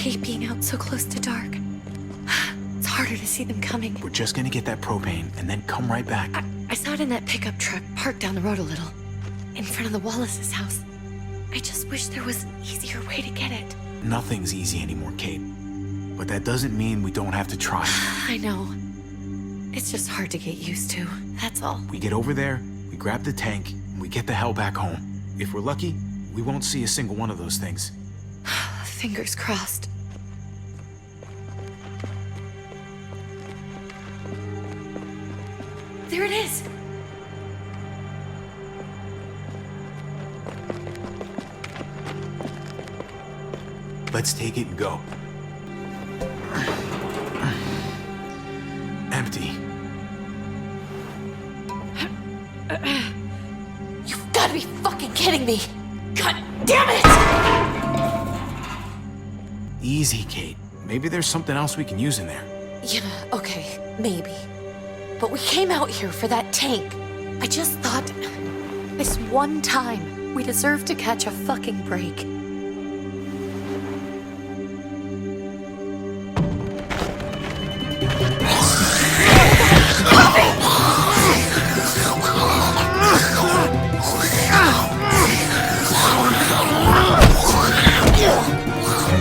hate being out so close to dark. It's harder to see them coming. We're just gonna get that propane and then come right back. I saw it in that pickup truck parked down the road a little, in front of the Wallace's house. I just wish there was an easier way to get it. Nothing's easy anymore, Kate. But that doesn't mean we don't have to try. I know. It's just hard to get used to, that's all. We get over there, we grab the tank, and we get the hell back home. If we're lucky, we won't see a single one of those things. Fingers crossed. There it is! Let's take it and go. Empty. You've got to be fucking kidding me! God damn it! Easy, Kate. Maybe there's something else we can use in there. Yeah, okay, maybe. But we came out here for that tank. I just thought, this one time, we deserve to catch a fucking break.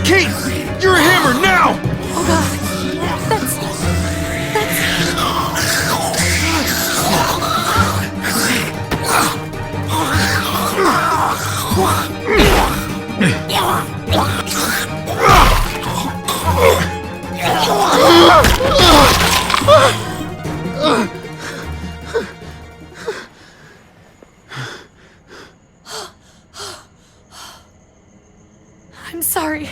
Kate! You're a hammer now! Oh god, that's... I'm sorry.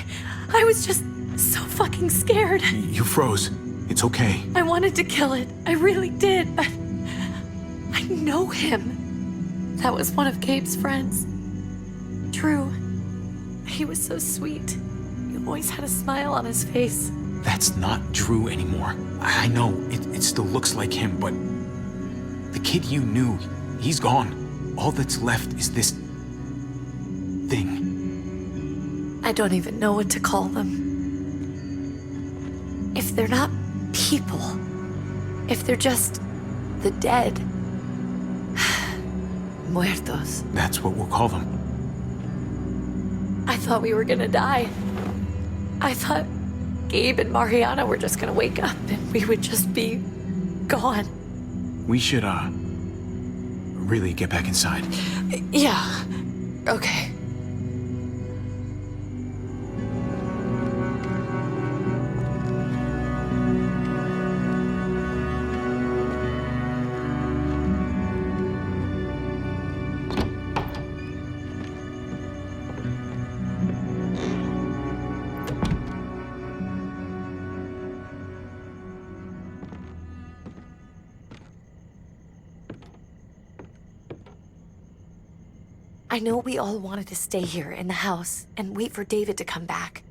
I was just so fucking scared. You froze. It's okay. I wanted to kill it. I really did, but I know him. That was one of Gabe's friends. Drew. He was so sweet. He always had a smile on his face. That's not Drew anymore. I know, it still looks like him, but the kid you knew, he's gone. All that's left is this thing. I don't even know what to call them. If they're not people, if they're just the dead, muertos. That's what we'll call them. I thought we were gonna die. I thought Gabe and Mariana were just gonna wake up and we would just be gone. We should, really get back inside. Yeah, okay. I know we all wanted to stay here in the house and wait for David to come back.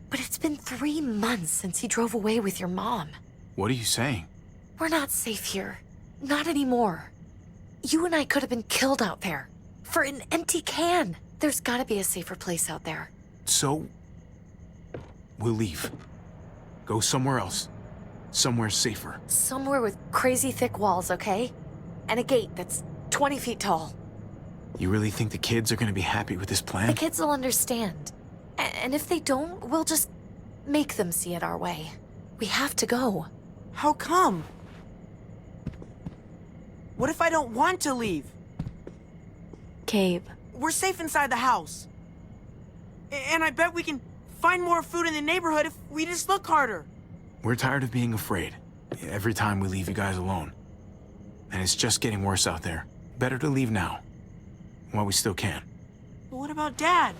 But it's been 3 months since he drove away with your mom. What are you saying? We're not safe here. Not anymore. You and I could have been killed out there. For an empty can. There's gotta be a safer place out there. So, we'll leave. Go somewhere else. Somewhere safer. Somewhere with crazy thick walls, okay? And a gate that's 20 feet tall. You really think the kids are gonna be happy with this plan? The kids will understand. And if they don't, we'll just make them see it our way. We have to go. How come? What if I don't want to leave? Gabe. We're safe inside the house. And I bet we can find more food in the neighborhood if we just look harder. We're tired of being afraid. Every time we leave you guys alone. And it's just getting worse out there. Better to leave now. While we still can. But what about Dad?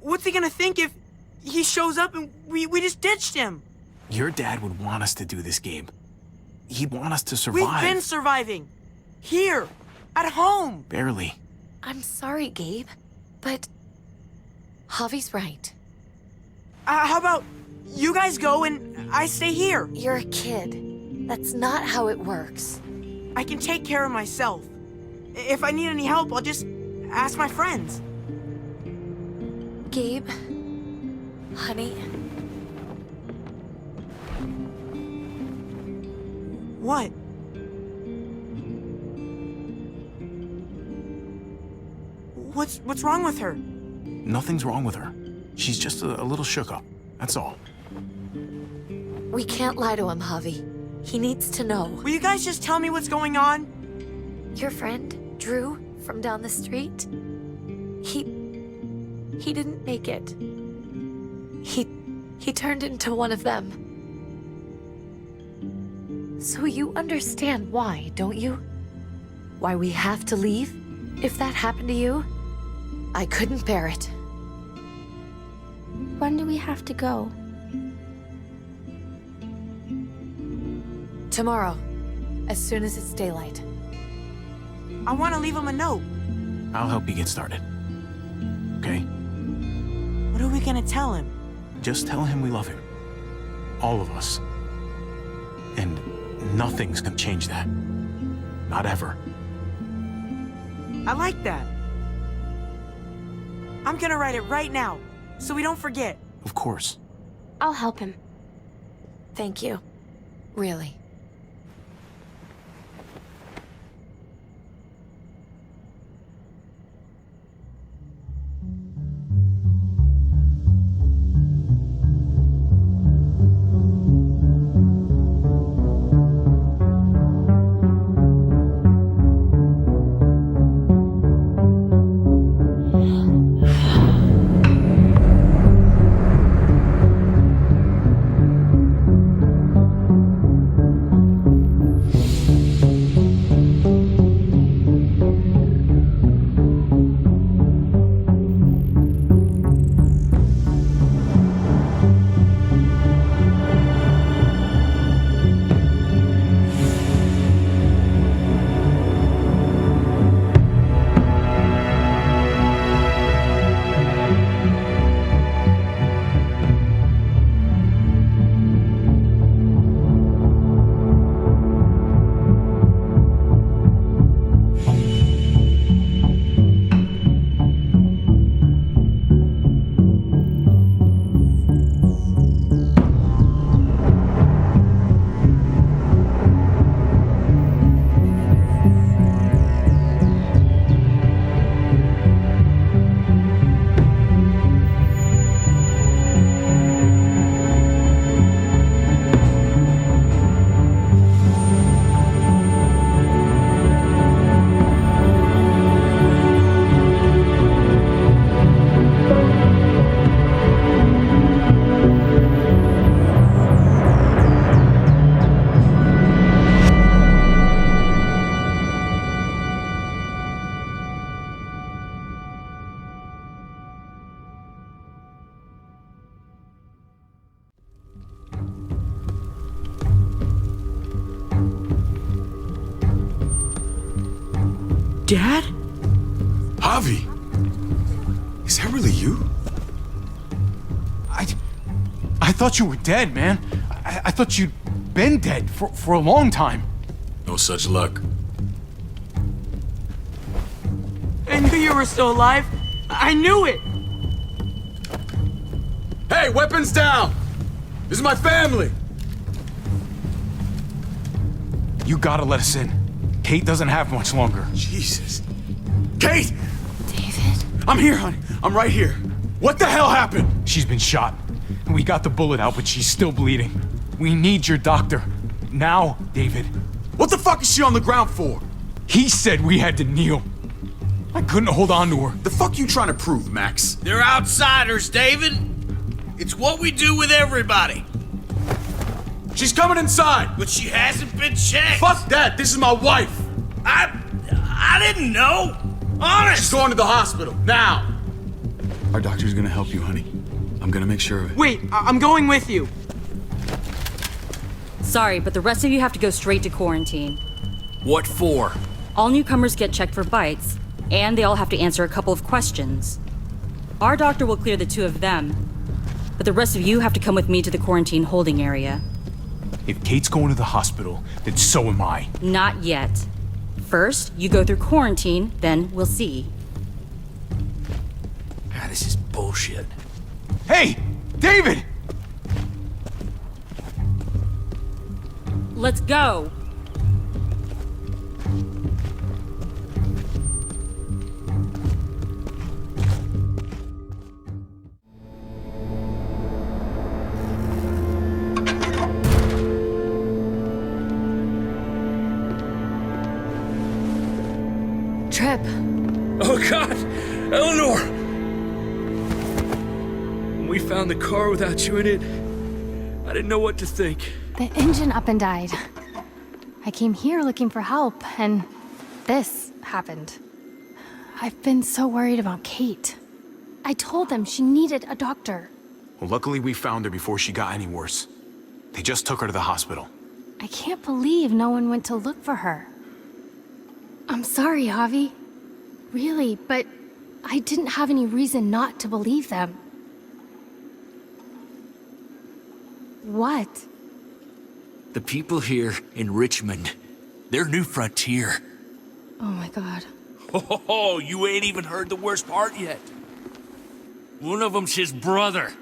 What's he gonna think if he shows up and we just ditched him? Your dad would want us to do this, Gabe. He'd want us to survive. We've been surviving. Here. At home. Barely. I'm sorry, Gabe, but Javi's right. How about you guys go and I stay here? You're a kid. That's not how it works. I can take care of myself. If I need any help, I'll just ask my friends. Gabe? Honey? What? What's wrong with her? Nothing's wrong with her. She's just a little shook up. That's all. We can't lie to him, Javi. He needs to know. Will you guys just tell me what's going on? Your friend, Drew, from down the street? He didn't make it. He turned into one of them. So you understand why, don't you? Why we have to leave? If that happened to you, I couldn't bear it. When do we have to go? Tomorrow, as soon as it's daylight. I want to leave him a note. I'll help you get started. Okay? What are we gonna tell him? Just tell him we love him. All of us. And nothing's gonna change that. Not ever. I like that. I'm gonna write it right now, so we don't forget. Of course. I'll help him. Thank you. Really. Dad? Javi! Is that really you? I thought you were dead, man. I thought you'd been dead for a long time. No such luck. I knew you were still alive. I knew it! Hey, weapons down! This is my family! You gotta let us in. Kate doesn't have much longer. Jesus. Kate! David? I'm here, honey. I'm right here. What the hell happened? She's been shot. We got the bullet out, but she's still bleeding. We need your doctor. Now, David. What the fuck is she on the ground for? He said we had to kneel. I couldn't hold on to her. The fuck you trying to prove, Max? They're outsiders, David. It's what we do with everybody. She's coming inside! But she hasn't been checked. Fuck that! This is my wife! I didn't know. Honest. She's going to the hospital, now! Our doctor's gonna help you, honey. I'm gonna make sure of it. Wait, I'm going with you. Sorry, but the rest of you have to go straight to quarantine. What for? All newcomers get checked for bites, and they all have to answer a couple of questions. Our doctor will clear the two of them, but the rest of you have to come with me to the quarantine holding area. If Kate's going to the hospital, then so am I. Not yet. First, you go through quarantine, then we'll see. God, This is bullshit. Hey, David! Let's go. Trip. Oh, God! Eleanor! When we found the car without you in it, I didn't know what to think. The engine up and died. I came here looking for help, and this happened. I've been so worried about Kate. I told them she needed a doctor. Well, luckily we found her before she got any worse. They just took her to the hospital. I can't believe no one went to look for her. I'm sorry, Javi. Really, but I didn't have any reason not to believe them. What? The people here in Richmond, their new frontier. Oh my God. Oh, you ain't even heard the worst part yet. One of them's his brother.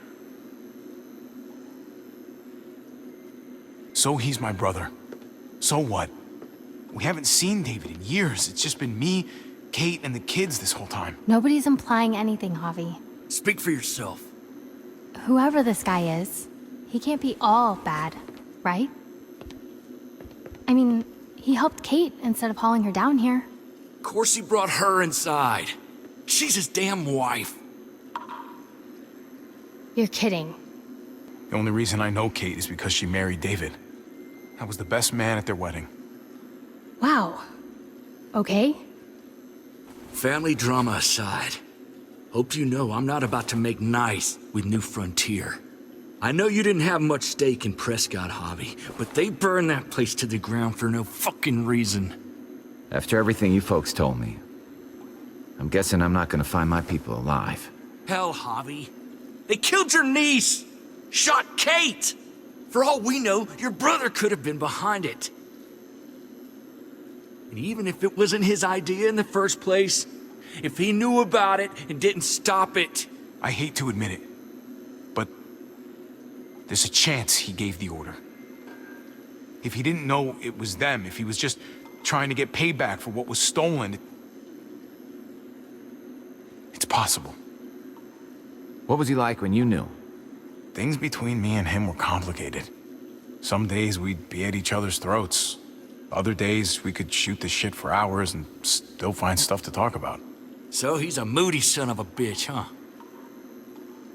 So he's my brother. So what? We haven't seen David in years. It's just been me, Kate, and the kids this whole time. Nobody's implying anything, Javi. Speak for yourself. Whoever this guy is, he can't be all bad, right? I mean, he helped Kate instead of hauling her down here. Of course he brought her inside. She's his damn wife. You're kidding. The only reason I know Kate is because she married David. I was the best man at their wedding. Wow. Okay. Family drama aside, hope you know I'm not about to make nice with New Frontier. I know you didn't have much stake in Prescott, Javi, but they burned that place to the ground for no fucking reason. After everything you folks told me, I'm guessing I'm not gonna find my people alive. Hell, Javi. They killed your niece! Shot Kate! For all we know, your brother could have been behind it. And even if it wasn't his idea in the first place, if he knew about it and didn't stop it... I hate to admit it, but there's a chance he gave the order. If he didn't know it was them, if he was just trying to get payback for what was stolen, it's possible. What was he like when you knew? Things between me and him were complicated. Some days we'd be at each other's throats. Other days we could shoot the shit for hours and still find stuff to talk about. So he's a moody son of a bitch, huh?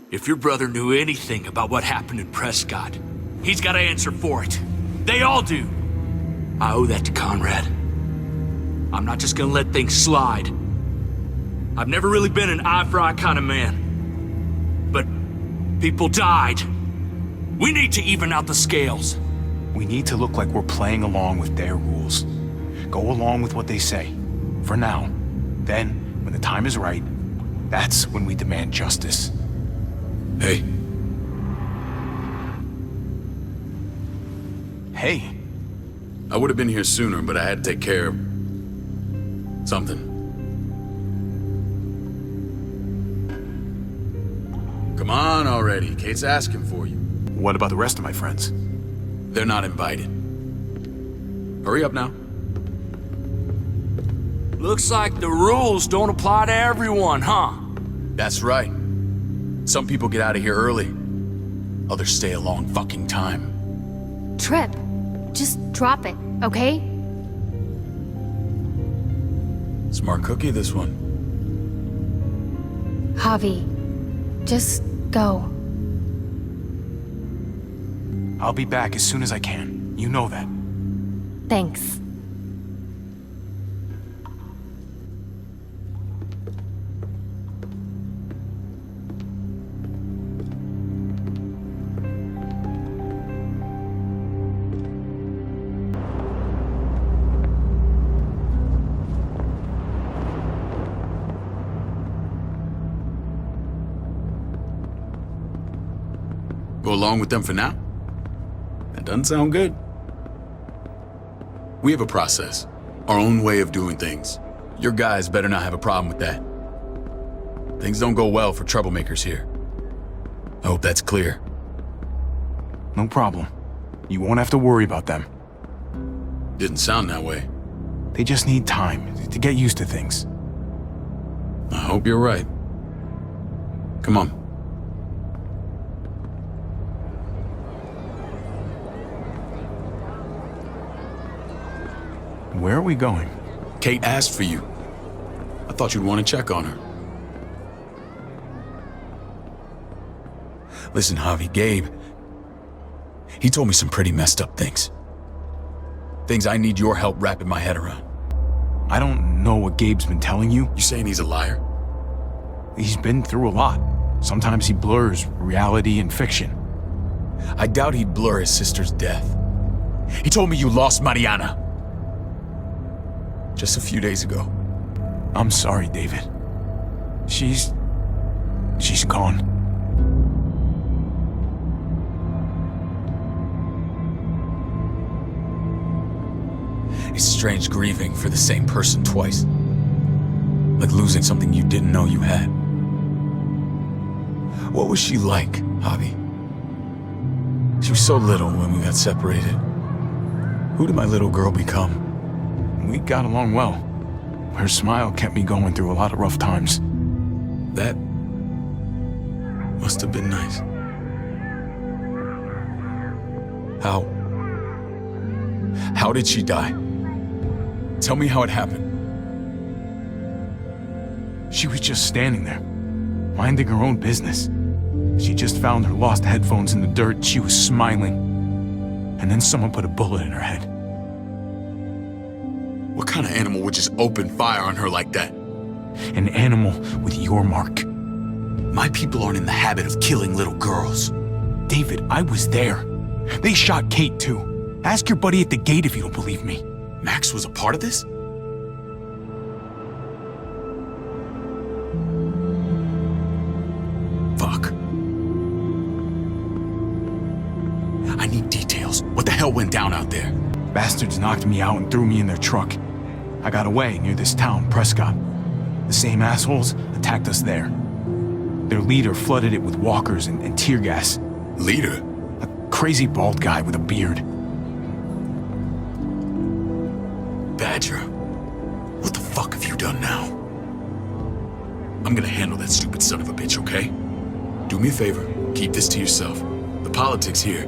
If your brother knew anything about what happened in Prescott, he's got to answer for it. They all do. I owe that to Conrad. I'm not just gonna let things slide. I've never really been an eye-for-eye kind of man. But people died. We need to even out the scales. We need to look like we're playing along with their rules. Go along with what they say. For now. Then, when the time is right, that's when we demand justice. Hey. Hey. I would have been here sooner, but I had to take care of... something. Come on already. Kate's asking for you. What about the rest of my friends? They're not invited. Hurry up now. Looks like the rules don't apply to everyone, huh? That's right. Some people get out of here early. Others stay a long fucking time. Trip. Just drop it, okay? Smart cookie, this one. Javi, just go. I'll be back as soon as I can. You know that. Thanks. Go along with them for now? That doesn't sound good. We have a process, our own way of doing things. Your guys better not have a problem with that. Things don't go well for troublemakers here. I hope that's clear. No problem. You won't have to worry about them. Didn't sound that way. They just need time to get used to things. I hope you're right. Come on. Where are we going? Kate asked for you. I thought you'd want to check on her. Listen, Javi, Gabe, he told me some pretty messed up things. Things I need your help wrapping my head around. I don't know what Gabe's been telling you. You saying he's a liar? He's been through a lot. Sometimes he blurs reality and fiction. I doubt he'd blur his sister's death. He told me you lost Mariana. Just a few days ago. I'm sorry, David. She's gone. It's strange grieving for the same person twice. Like losing something you didn't know you had. What was she like, Javi? She was so little when we got separated. Who did my little girl become? We got along well. Her smile kept me going through a lot of rough times. That must have been nice. How did she die? Tell me how it happened. She was just standing there, minding her own business. She just found her lost headphones in the dirt. She was smiling. And then someone put a bullet in her head. What kind of animal would just open fire on her like that? An animal with your mark. My people aren't in the habit of killing little girls. David, I was there. They shot Kate too. Ask your buddy at the gate if you don't believe me. Max was a part of this? Fuck. I need details. What the hell went down out there? Bastards knocked me out and threw me in their truck. I got away near this town, Prescott. The same assholes attacked us there. Their leader flooded it with walkers and tear gas. Leader? A crazy bald guy with a beard. Badger, what the fuck have you done now? I'm gonna handle that stupid son of a bitch, okay? Do me a favor, keep this to yourself. The politics here,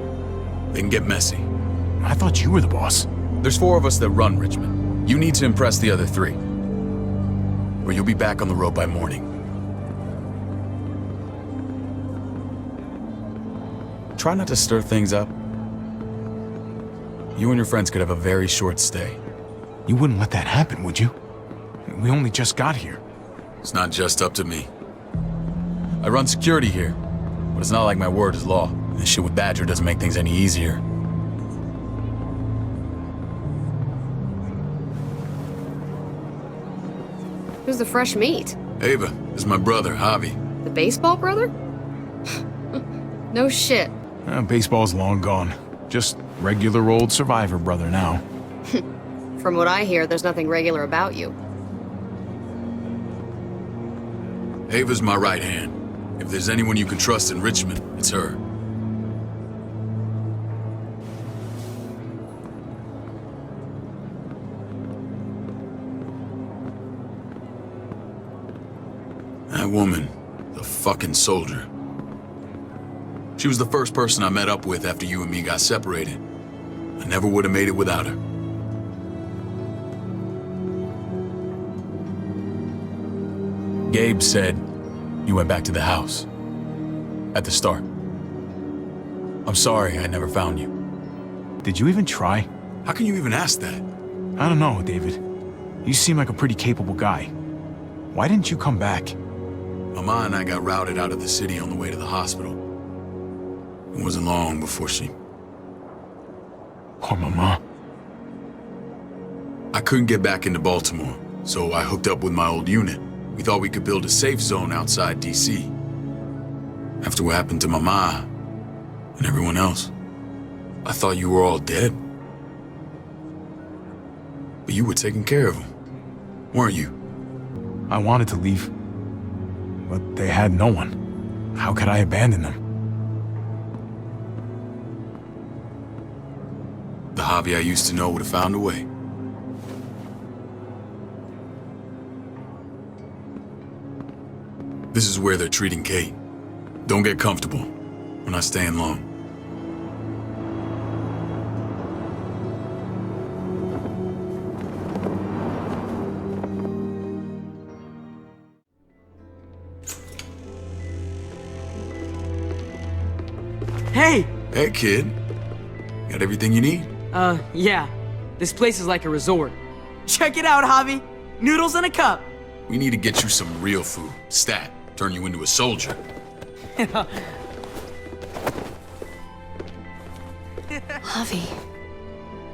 they can get messy. I thought you were the boss. There's 4 of us that run Richmond. You need to impress the other 3. Or you'll be back on the road by morning. Try not to stir things up. You and your friends could have a very short stay. You wouldn't let that happen, would you? We only just got here. It's not just up to me. I run security here, but it's not like my word is law. This shit with Badger doesn't make things any easier. Who's the fresh meat? Ava, this is my brother, Javi. The baseball brother? No shit. Baseball's long gone. Just regular old survivor brother now. From what I hear, there's nothing regular about you. Ava's my right hand. If there's anyone you can trust in Richmond, it's her. That woman, the fucking soldier. She was the first person I met up with after you and me got separated. I never would have made it without her. Gabe said you went back to the house. At the start. I'm sorry I never found you. Did you even try? How can you even ask that? I don't know, David. You seem like a pretty capable guy. Why didn't you come back? Mama and I got routed out of the city on the way to the hospital. It wasn't long before she... Poor Mama. I couldn't get back into Baltimore, so I hooked up with my old unit. We thought we could build a safe zone outside D.C. After what happened to Mama and everyone else, I thought you were all dead. But you were taking care of them, weren't you? I wanted to leave. but they had no one. How could I abandon them? The Javi I used to know would have found a way. This is where they're treating Kate. Don't get comfortable. We're not staying long. Hey! Hey, kid. Got everything you need? Yeah. This place is like a resort. Check it out, Javi. Noodles in a cup. We need to get you some real food. Stat. Turn you into a soldier. Javi,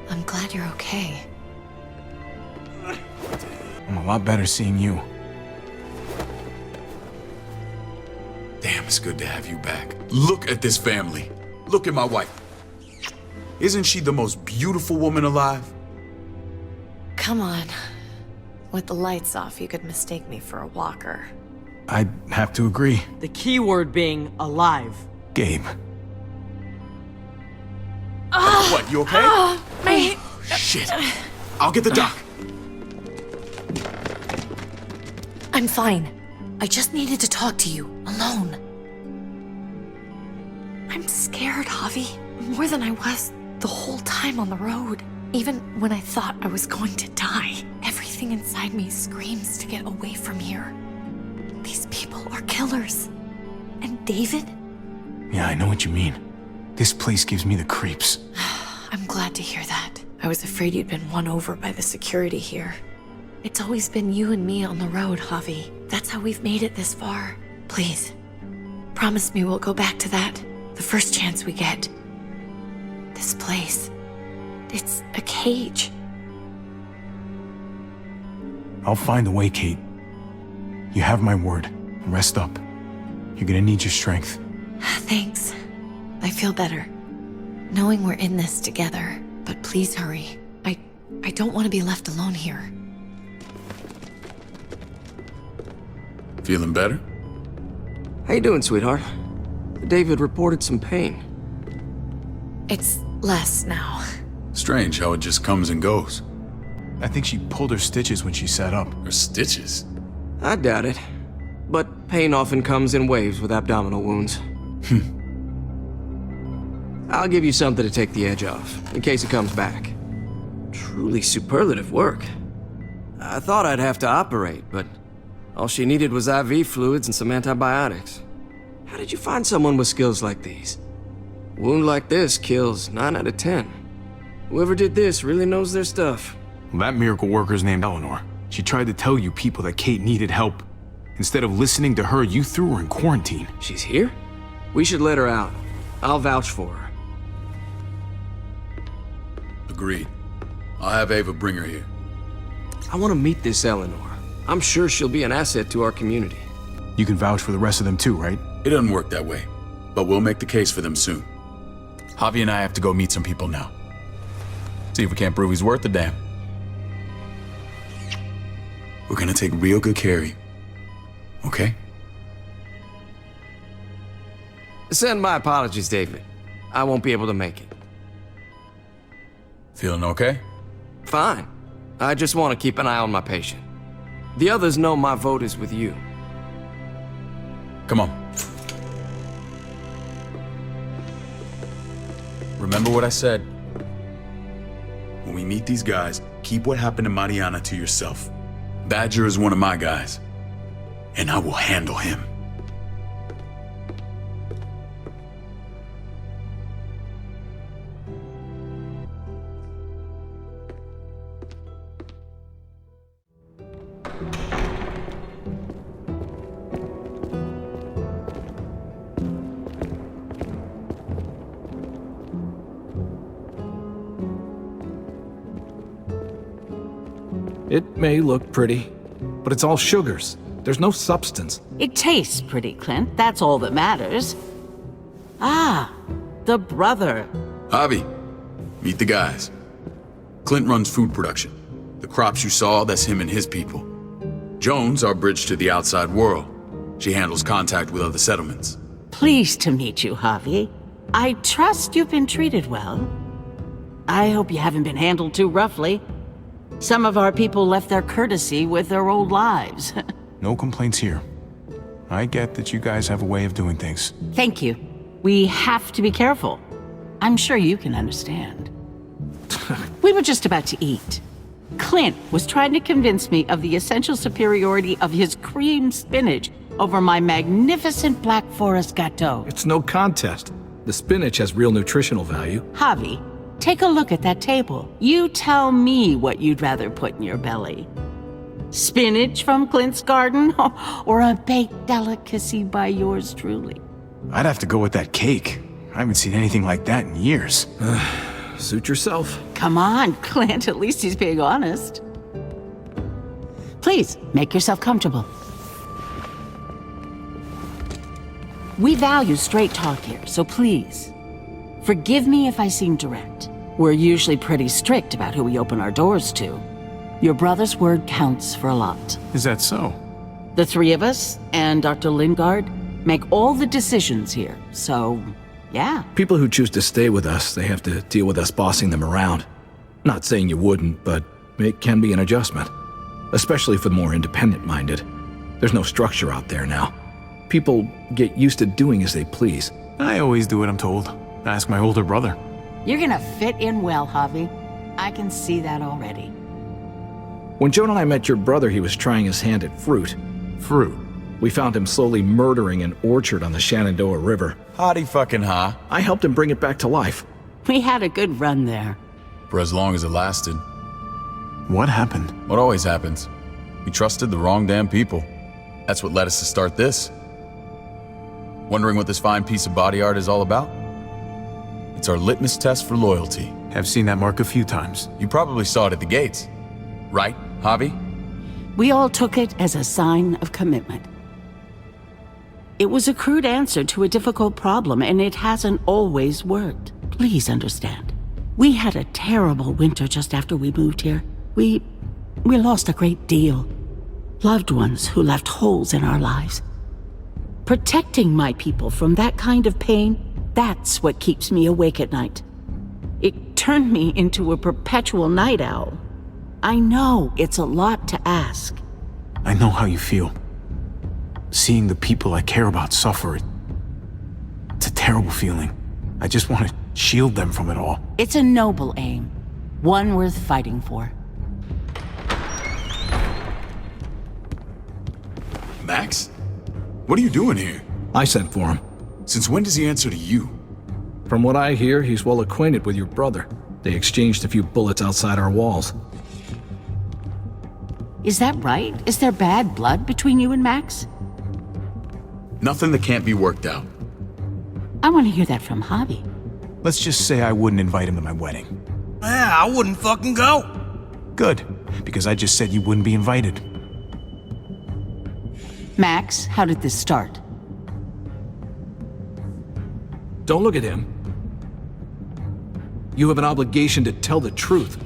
I'm glad you're okay. I'm a lot better seeing you. Damn, it's good to have you back. Look at this family. Look at my wife. Isn't she the most beautiful woman alive? Come on. With the lights off, you could mistake me for a walker. I'd have to agree. The key word being alive. Gabe. What, you okay? My... Shit. I'll get the doc. I'm fine. I just needed to talk to you, alone. I'm scared, Javi. More than I was the whole time on the road. Even when I thought I was going to die, everything inside me screams to get away from here. These people are killers. And David? Yeah, I know what you mean. This place gives me the creeps. I'm glad to hear that. I was afraid you'd been won over by the security here. It's always been you and me on the road, Javi. That's how we've made it this far. Please, promise me we'll go back to that the first chance we get. This place, it's a cage. I'll find a way, Kate. You have my word. Rest up. You're gonna need your strength. Thanks. I feel better. Knowing we're in this together. But please hurry. I don't want to be left alone here. Feeling better? How you doing, sweetheart? David reported some pain. It's less now. Strange how it just comes and goes. I think she pulled her stitches when she sat up. Her stitches? I doubt it. But pain often comes in waves with abdominal wounds. I'll give you something to take the edge off, in case it comes back. Truly superlative work. I thought I'd have to operate, but all she needed was IV fluids and some antibiotics. How did you find someone with skills like these? A wound like this kills 9 out of 10. Whoever did this really knows their stuff. Well, that miracle worker's named Eleanor. She tried to tell you people that Kate needed help. Instead of listening to her, you threw her in quarantine. She's here? We should let her out. I'll vouch for her. Agreed. I'll have Ava bring her here. I want to meet this Eleanor. I'm sure she'll be an asset to our community. You can vouch for the rest of them too, right? It doesn't work that way, but we'll make the case for them soon. Javi and I have to go meet some people now. See if we can't prove he's worth the damn. We're gonna take real good care of you. Okay? Send my apologies, David. I won't be able to make it. Feeling okay? Fine. I just want to keep an eye on my patient. The others know my vote is with you. Come on. Remember what I said. When we meet these guys, keep what happened to Mariana to yourself. Badger is one of my guys, and I will handle him. It may look pretty, but it's all sugars. There's no substance. It tastes pretty, Clint. That's all that matters. Ah, the brother. Javi, meet the guys. Clint runs food production. The crops you saw, that's him and his people. Jones, our bridge to the outside world. She handles contact with other settlements. Pleased to meet you, Javi. I trust you've been treated well. I hope you haven't been handled too roughly. Some of our people left their courtesy with their old lives. No complaints here. I get that you guys have a way of doing things. Thank you. We have to be careful. I'm sure you can understand. We were just about to eat. Clint was trying to convince me of the essential superiority of his cream spinach over my magnificent Black Forest gâteau. It's no contest. The spinach has real nutritional value. Javi, take a look at that table. You tell me what you'd rather put in your belly. Spinach from Clint's garden, or a baked delicacy by yours truly? I'd have to go with that cake. I haven't seen anything like that in years. Suit yourself. Come on, Clint, at least he's being honest. Please, make yourself comfortable. We value straight talk here, so please, forgive me if I seem direct. We're usually pretty strict about who we open our doors to. Your brother's word counts for a lot. Is that so? The three of us and Dr. Lingard make all the decisions here, so yeah. People who choose to stay with us, they have to deal with us bossing them around. Not saying you wouldn't, but it can be an adjustment. Especially for the more independent-minded. There's no structure out there now. People get used to doing as they please. I always do what I'm told. Ask my older brother. You're gonna fit in well, Javi. I can see that already. When Joan and I met your brother, he was trying his hand at fruit. Fruit? We found him slowly murdering an orchard on the Shenandoah River. Howdy fucking ha. I helped him bring it back to life. We had a good run there. For as long as it lasted. What happened? What always happens. We trusted the wrong damn people. That's what led us to start this. Wondering what this fine piece of body art is all about? It's our litmus test for loyalty. Have seen that mark a few times. You probably saw it at the gates. Right, Javi? We all took it as a sign of commitment. It was a crude answer to a difficult problem, and it hasn't always worked. Please understand. We had a terrible winter just after we moved here. We lost a great deal. Loved ones who left holes in our lives. Protecting my people from that kind of pain, that's what keeps me awake at night. It turned me into a perpetual night owl. I know it's a lot to ask. I know how you feel. Seeing the people I care about suffer, it's a terrible feeling. I just want to shield them from it all. It's a noble aim, one worth fighting for. Max? What are you doing here? I sent for him. Since when does he answer to you? From what I hear, he's well acquainted with your brother. They exchanged a few bullets outside our walls. Is that right? Is there bad blood between you and Max? Nothing that can't be worked out. I want to hear that from Javi. Let's just say I wouldn't invite him to my wedding. Yeah, I wouldn't fucking go. Good, because I just said you wouldn't be invited. Max, how did this start? Don't look at him. You have an obligation to tell the truth.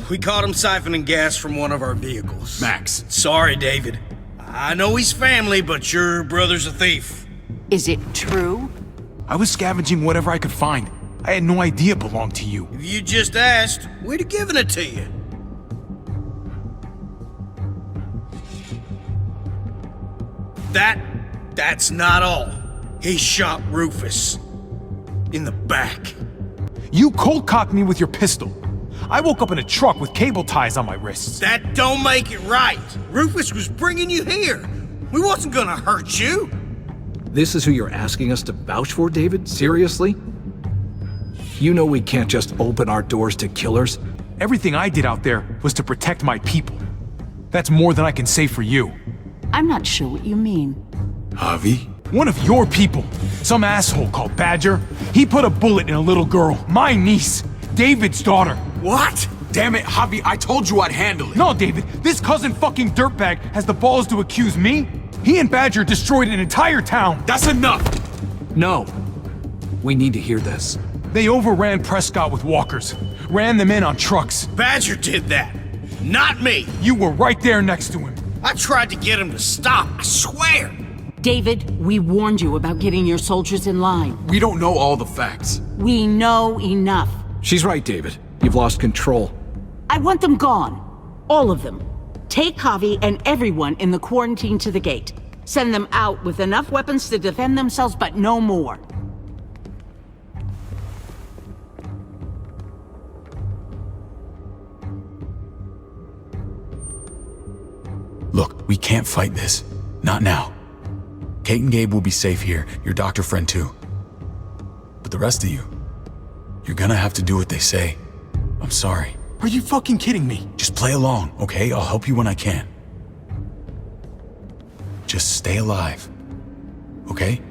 We caught him siphoning gas from one of our vehicles. Max. Sorry, David. I know he's family, but your brother's a thief. Is it true? I was scavenging whatever I could find. I had no idea it belonged to you. If you just asked, we'd have given it to you. That's not all. He shot Rufus. In the back. You cold-cocked me with your pistol. I woke up in a truck with cable ties on my wrists. That don't make it right. Rufus was bringing you here. We wasn't gonna hurt you. This is who you're asking us to vouch for, David? Seriously? You know we can't just open our doors to killers. Everything I did out there was to protect my people. That's more than I can say for you. I'm not sure what you mean. Javi? One of your people, some asshole called Badger, he put a bullet in a little girl, my niece, David's daughter. What? Damn it, Javi, I told you I'd handle it. No, David, this cousin fucking dirtbag has the balls to accuse me? He and Badger destroyed an entire town. That's enough! No. We need to hear this. They overran Prescott with walkers, ran them in on trucks. Badger did that. not me. You were right there next to him. I tried to get him to stop, I swear. David, we warned you about getting your soldiers in line. We don't know all the facts. We know enough. She's right, David. You've lost control. I want them gone. All of them. Take Javi and everyone in the quarantine to the gate. Send them out with enough weapons to defend themselves, but no more. Look, we can't fight this. Not now. Kate and Gabe will be safe here, your doctor friend too. But the rest of you, you're gonna have to do what they say. I'm sorry. Are you fucking kidding me? Just play along, okay? I'll help you when I can. Just stay alive, okay?